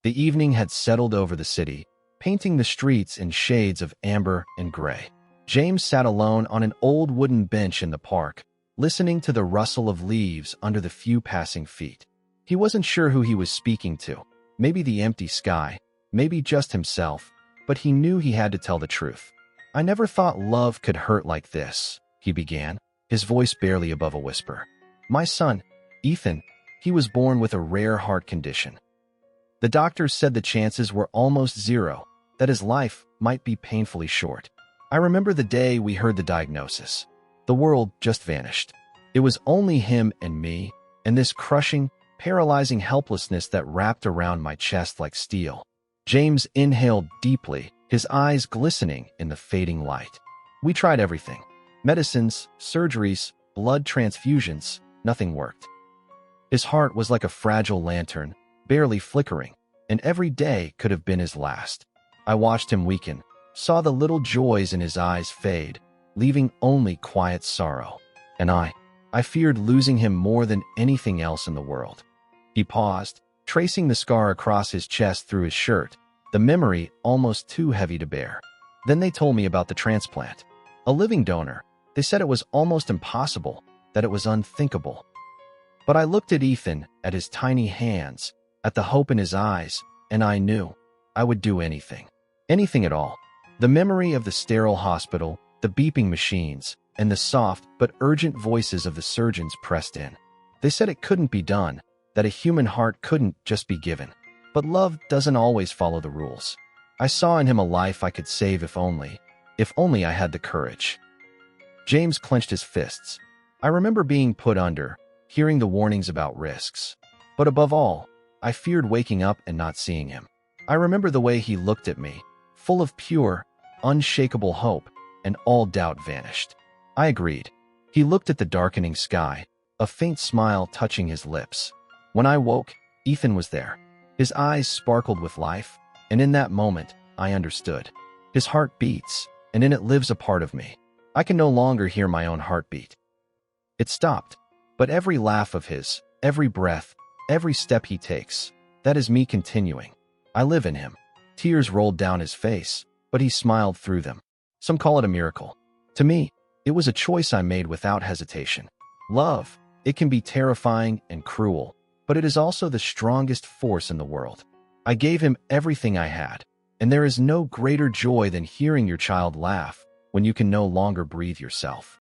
The evening had settled over the city, painting the streets in shades of amber and gray. James sat alone on an old wooden bench in the park, listening to the rustle of leaves under the few passing feet. He wasn't sure who he was speaking to, maybe the empty sky, maybe just himself, but he knew he had to tell the truth. "I never thought love could hurt like this," he began, his voice barely above a whisper. "My son, Ethan, he was born with a rare heart condition. The doctors said the chances were almost zero, that his life might be painfully short. I remember the day we heard the diagnosis. The world just vanished. It was only him and me, and this crushing, paralyzing helplessness that wrapped around my chest like steel." James inhaled deeply, his eyes glistening in the fading light. "We tried everything. Medicines, surgeries, blood transfusions, nothing worked. His heart was like a fragile lantern, barely flickering, and every day could have been his last. I watched him weaken, saw the little joys in his eyes fade, leaving only quiet sorrow. And I feared losing him more than anything else in the world." He paused, tracing the scar across his chest through his shirt, the memory almost too heavy to bear. "Then they told me about the transplant. A living donor. They said it was almost impossible, that it was unthinkable. But I looked at Ethan, at his tiny hands, at the hope in his eyes, and I knew I would do anything. Anything at all." The memory of the sterile hospital, the beeping machines, and the soft but urgent voices of the surgeons pressed in. They said it couldn't be done, that a human heart couldn't just be given. But love doesn't always follow the rules. I saw in him a life I could save if only I had the courage. James clenched his fists. I remember being put under, hearing the warnings about risks. But above all, I feared waking up and not seeing him. I remember the way he looked at me, full of pure, unshakable hope, and all doubt vanished. I agreed. He looked at the darkening sky, a faint smile touching his lips. When I woke, Ethan was there. His eyes sparkled with life, and in that moment, I understood. His heart beats, and in it lives a part of me. I can no longer hear my own heartbeat. It stopped, but every laugh of his, every breath, every step he takes, that is me continuing. I live in him. Tears rolled down his face, but he smiled through them. Some call it a miracle. To me, it was a choice I made without hesitation. Love, it can be terrifying and cruel, but it is also the strongest force in the world. I gave him everything I had, and there is no greater joy than hearing your child laugh when you can no longer breathe yourself.